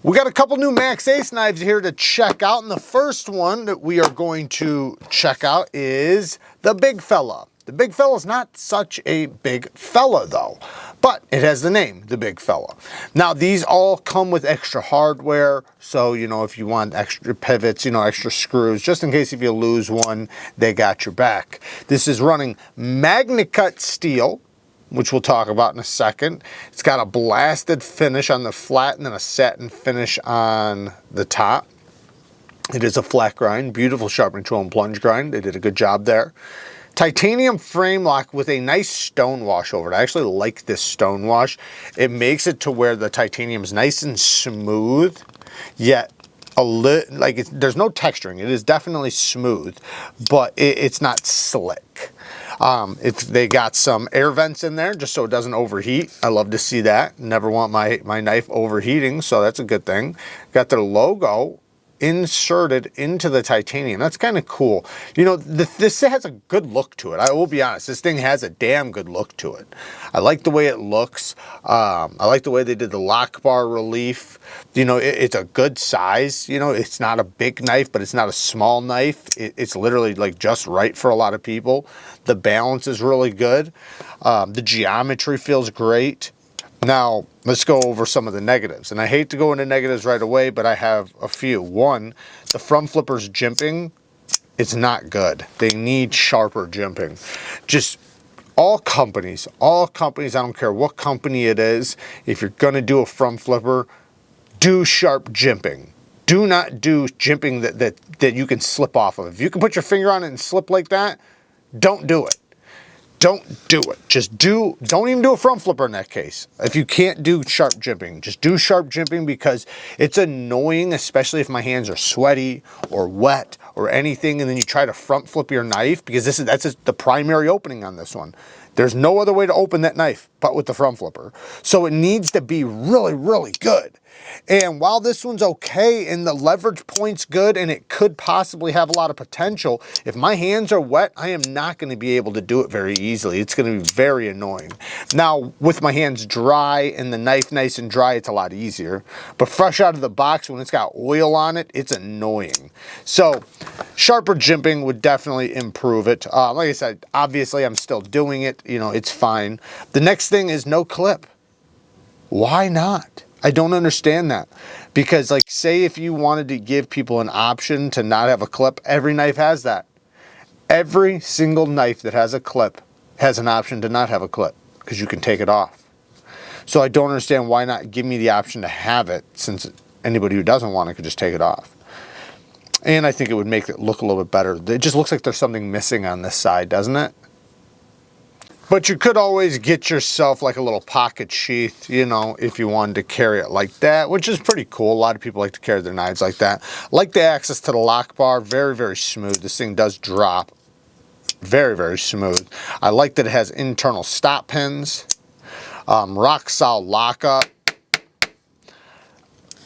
We got a couple new MAXACE knives here to check out, and the first one that we are going to check out is the big fella. The big fella is not such a big fella though, but it has the name, the big fella. Now these all come with extra hardware, so you know, if you want extra pivots, you know, extra screws, just in case if you lose one, they got your back. This is running MagnaCut steel, which we'll talk about in a second. It's got a blasted finish on the flat and then a satin finish on the top. It is a flat grind, beautiful sharpening tool and plunge grind. They did a good job there. Titanium frame lock with a nice stone wash over it. I actually like this stone wash. It makes it to where the titanium is nice and smooth, yet there's no texturing. It is definitely smooth, but it's not slick. They got some air vents in there just so it doesn't overheat. I love to see that. Never want my knife overheating, so that's a good thing. Got their logo inserted into the titanium. That's kind of cool. You know, this has a good look to it. I will be honest, this thing has a damn good look to it. I like the way it looks. I like the way they did the lock bar relief. You know, it's a good size. You know, it's not a big knife, but it's not a small knife. It's literally like just right for a lot of people. The balance is really good. The geometry feels great. Now, let's go over some of the negatives. And I hate to go into negatives right away, but I have a few. One, the front flipper's jimping, it's not good. They need sharper jimping. Just all companies, I don't care what company it is, if you're gonna do a front flipper, do sharp jimping. Do not do jimping that you can slip off of. If you can put your finger on it and slip like that, don't do it. Don't do it. Don't even do a front flipper in that case. If you can't do sharp jimping, just do sharp jimping because it's annoying, especially if my hands are sweaty or wet or anything, and then you try to front flip your knife because that's the primary opening on this one. There's no other way to open that knife but with the front flipper. So it needs to be really, really good. And while this one's okay and the leverage point's good and it could possibly have a lot of potential, if my hands are wet, I am not going to be able to do it very easily. It's going to be very annoying. Now, with my hands dry and the knife nice and dry, it's a lot easier. But fresh out of the box, when it's got oil on it, it's annoying. So, sharper jimping would definitely improve it. Like I said, obviously I'm still doing it. You know, it's fine. The next thing is no clip. Why not? I don't understand that, because like say if you wanted to give people an option to not have a clip, every knife has that. Every single knife that has a clip has an option to not have a clip because you can take it off. So I don't understand why not give me the option to have it, since anybody who doesn't want it could just take it off. And I think it would make it look a little bit better. It just looks like there's something missing on this side, doesn't it? But you could always get yourself like a little pocket sheath, you know, if you wanted to carry it like that, which is pretty cool. A lot of people like to carry their knives like that. Like the access to the lock bar, very, very smooth. This thing does drop. Very, very smooth. I like that it has internal stop pins. Rock solid lockup.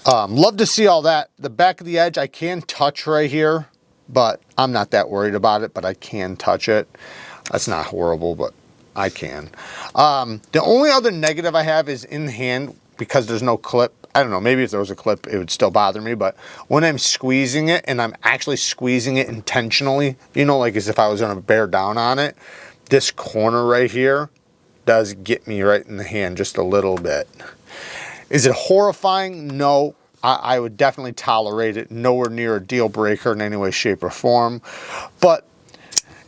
Love to see all that. The back of the edge I can touch right here, but I'm not that worried about it, but I can touch it. That's not horrible, but I can. The only other negative I have is in hand, because there's no clip. I don't know, maybe if there was a clip it would still bother me, but when I'm squeezing it, and I'm actually squeezing it intentionally, you know, like as if I was gonna bear down on it, this corner right here does get me right in the hand just a little bit. Is it horrifying? No. I would definitely tolerate it. Nowhere near a deal breaker in any way, shape, or form. But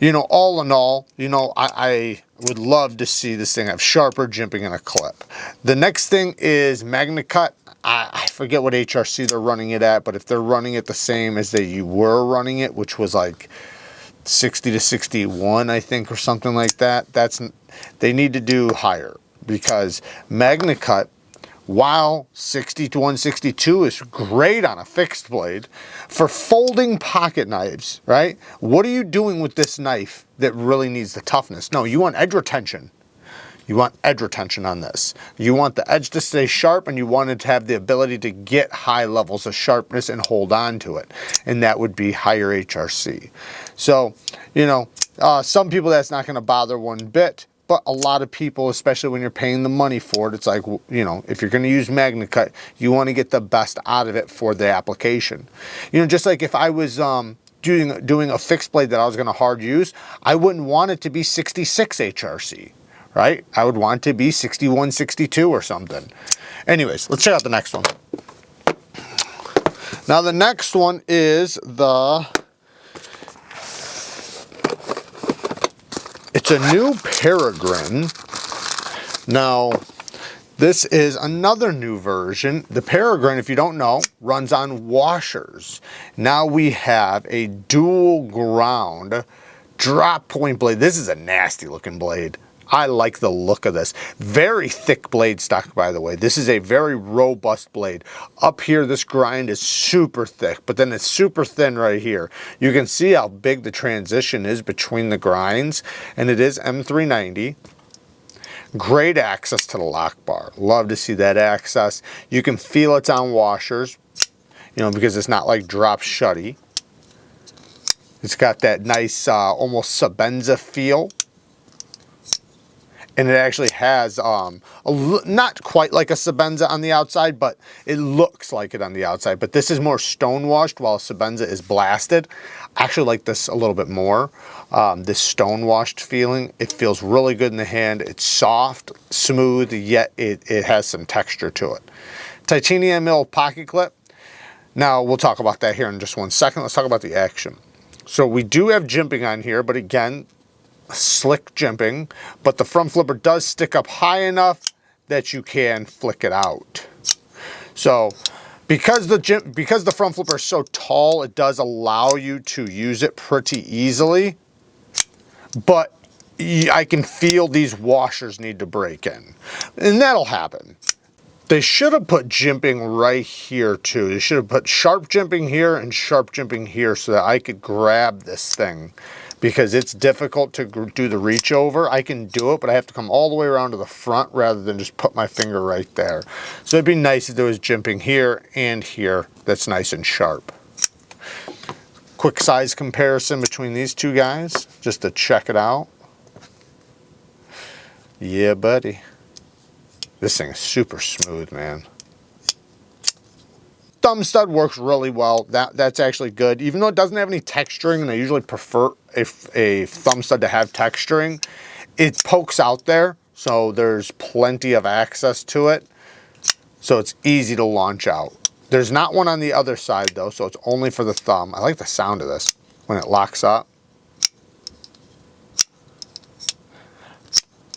you know, all in all, you know, I would love to see this thing have sharper jimping and a clip. The next thing is MagnaCut. I forget what HRC they're running it at, but if they're running it the same as you were running it, which was like 60 to 61, I think, or something like that, they need to do higher, because MagnaCut, while 60 to 162 is great on a fixed blade, for folding pocket knives, right? What are you doing with this knife that really needs the toughness? No, you want edge retention. You want edge retention on this. You want the edge to stay sharp, and you want it to have the ability to get high levels of sharpness and hold on to it. And that would be higher HRC. So, you know, some people that's not going to bother one bit. but a lot of people, especially when you're paying the money for it, it's like, you know, if you're going to use MagnaCut, you want to get the best out of it for the application. You know, just like if I was doing a fixed blade that I was going to hard use, I wouldn't want it to be 66 HRC, right? I would want it to be 61, 62 or something. Anyways, let's check out the next one. Now the next one is it's a new Peregrine. Now, this is another new version. The Peregrine, if you don't know, runs on washers. Now we have a dual ground drop point blade. This is a nasty looking blade. I like the look of this. Very thick blade stock, by the way. This is a very robust blade. Up here, this grind is super thick, but then it's super thin right here. You can see how big the transition is between the grinds, and it is M390. Great access to the lock bar. Love to see that access. You can feel it's on washers, you know, because it's not like drop shutty. It's got that nice, almost Sabenza feel. And it actually has, not quite like a Sabenza on the outside, but it looks like it on the outside. But this is more stone washed while Sabenza is blasted. I actually like this a little bit more. This stone washed feeling, it feels really good in the hand. It's soft, smooth, yet it has some texture to it. Titanium mill pocket clip. Now we'll talk about that here in just one second. Let's talk about the action. So we do have jimping on here, but again, slick jimping, but the front flipper does stick up high enough that you can flick it out. So because the front flipper is so tall, it does allow you to use it pretty easily, but I can feel these washers need to break in, and that'll happen. They should have put jimping right here too. They should have put sharp jimping here and sharp jimping here so that I could grab this thing, because it's difficult to do the reach over. I can do it, but I have to come all the way around to the front rather than just put my finger right there. So it'd be nice if there was jimping here and here that's nice and sharp. Quick size comparison between these two guys, just to check it out. Yeah, buddy. This thing is super smooth, man. Thumb stud works really well. That's actually good. Even though it doesn't have any texturing, and I usually prefer a thumb stud to have texturing, it pokes out there, so there's plenty of access to it. So it's easy to launch out. There's not one on the other side though, so it's only for the thumb. I like the sound of this when it locks up.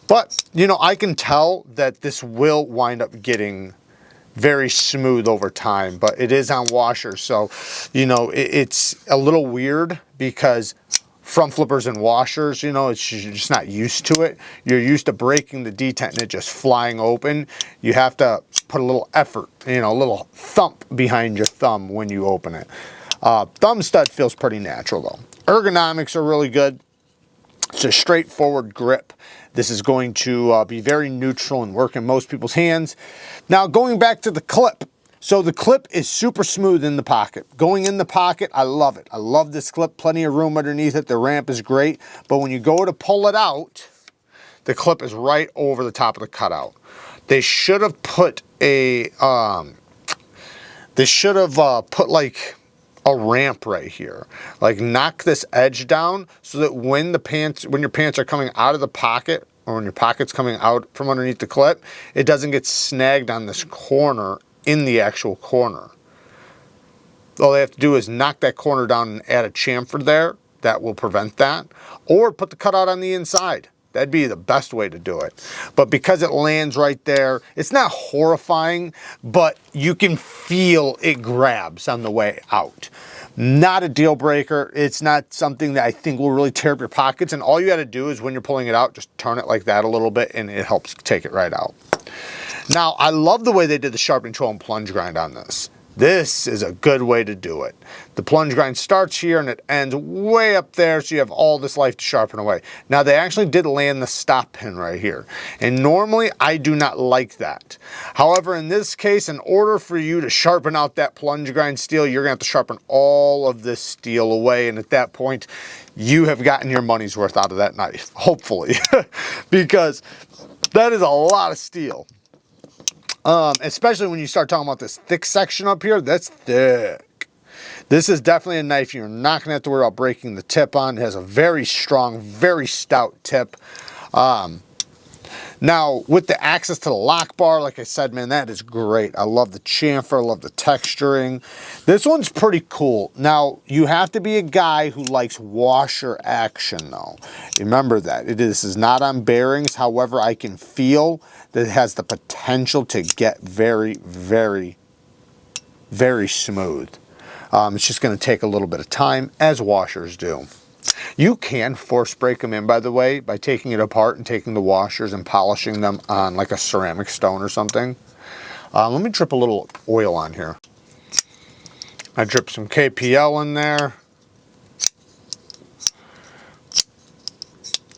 But, you know, I can tell that this will wind up getting very smooth over time, but it is on washers, so you know it's a little weird because front flippers and washers, you know, you're just not used to it. You're used to breaking the detent and it just flying open. You have to put a little effort, you know, a little thump behind your thumb when you open it. Thumb stud feels pretty natural though. Ergonomics are really good. It's a straightforward grip. This is going to be very neutral and work in most people's hands. Now going back to the clip. So the clip is super smooth in the pocket. Going in the pocket, I love it. I love this clip, plenty of room underneath it. The ramp is great, but when you go to pull it out, the clip is right over the top of the cutout. They should have put a, put like a ramp right here. Like knock this edge down so that when your pants are coming out of the pocket, or when your pocket's coming out from underneath the clip, it doesn't get snagged on this corner in the actual corner. All they have to do is knock that corner down and add a chamfer there. That will prevent that. Or put the cutout on the inside. That'd be the best way to do it. But because it lands right there, it's not horrifying, but you can feel it grabs on the way out. Not a deal breaker. It's not something that I think will really tear up your pockets. And all you got to do is when you're pulling it out, just turn it like that a little bit and it helps take it right out. Now, I love the way they did the sharpening tool and plunge grind on this. This is a good way to do it. The plunge grind starts here and it ends way up there, so you have all this life to sharpen away. Now they actually did land the stop pin right here, and normally I do not like that. However, in this case, in order for you to sharpen out that plunge grind steel, you're gonna have to sharpen all of this steel away, and at that point, you have gotten your money's worth out of that knife, hopefully, because that is a lot of steel. Especially when you start talking about this thick section up here, that's thick. This is definitely a knife you're not going to have to worry about breaking the tip on. It has a very strong, very stout tip. Now, with the access to the lock bar, like I said, man, that is great. I love the chamfer, I love the texturing. This one's pretty cool. Now, you have to be a guy who likes washer action, though. Remember that. This is not on bearings. However, I can feel that it has the potential to get very, very, very smooth. It's just going to take a little bit of time, as washers do. You can force break them in, by the way, by taking it apart and taking the washers and polishing them on like a ceramic stone or something. Let me drip a little oil on here. I drip some KPL in there.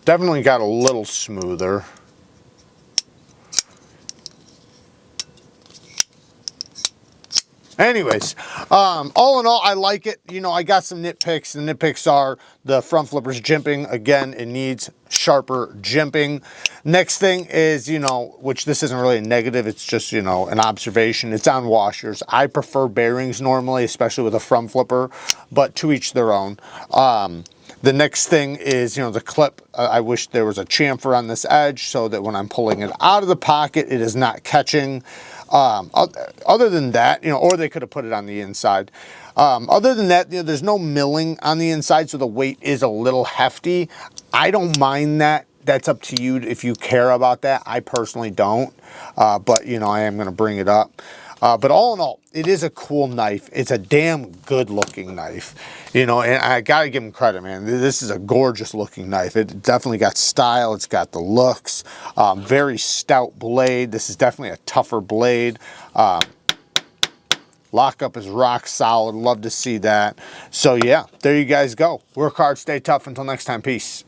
Definitely got a little smoother. Anyways, all in all, I like it. You know, I got some nitpicks. The nitpicks are the front flipper's jimping. Again, it needs sharper jimping. Next thing is, you know, which this isn't really a negative, it's just, you know, an observation. It's on washers. I prefer bearings normally, especially with a front flipper, but to each their own. The next thing is, you know, the clip. I wish there was a chamfer on this edge so that when I'm pulling it out of the pocket, it is not catching. Other than that, you know, or they could have put it on the inside. Other than that, you know, there's no milling on the inside, so the weight is a little hefty. I don't mind that. That's up to you if you care about that. I personally don't, but, you know, I am going to bring it up. But all in all, it is a cool knife. It's a damn good looking knife, you know, and I gotta give them credit, man. This is a gorgeous looking knife. It definitely got style. It's got the looks. Very stout blade. This is definitely a tougher blade. Lockup is rock solid. Love to see that. So yeah, there you guys go. Work hard, stay tough. Until next time, peace.